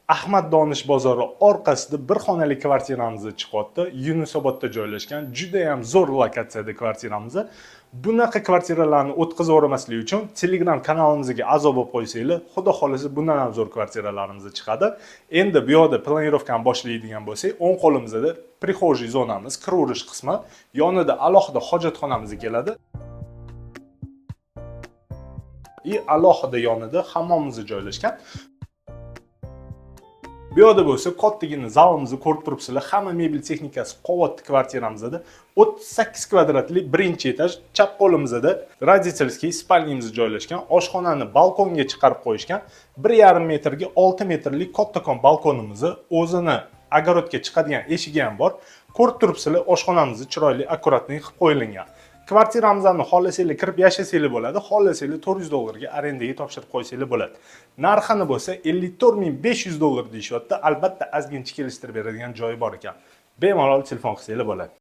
Ahmad Donish bozori orqasida bir xonali kvartiramiz chiqyapti. Yunusobodda joylashgan juda ham zo'r lokatsiyada kvartiramiz. Bunaqa kvartiralarni o'tkazib o'rmaslik uchun Telegram kanalimizga a'zo bo'lib qo'ysanglar, xudo xolasa bundan ham zo'r kvartiralarimiz chiqadi. Endi bu yerda planirovkani boshlaydigan bo'lsak, o'ng qo'limizda prixojniy zonamiz, kiraverish qismi, yonida alohida hojatxonamiz keladi. Alohida yonida hammomimiz joylashgan. Bu yerda bo'lsa kattagina zalimizni ko'rib turibsizlar. Hamma mebel texnikasi qavatli kvartiramizda 38 kvadratli birinchi etaj, chap qo'limizda родительский spalnyamiz joylashgan. Oshxonani balkonga chiqarib qo'yishgan. 1,5 metrga 6 metrlik kattakon balkonimizni o'zini огородga chiqadigan eshigi ham bor. Ko'rib turibsizlar, oshxonamiz chiroyli, akkuratniy qilib qo'yilgan. Kvartiramizni xohlasanglar kirib yashasanglar bo'ladi, xohlasanglar $400 ga arendaga topshirib qo'ysanglar bo'ladi. Narxini bo'lsa $54,500 deyishyapti. Albatta ozgincha kelishtirib beradigan joyi bor ekan. Bemalol telefon qilsanglar bo'ladi.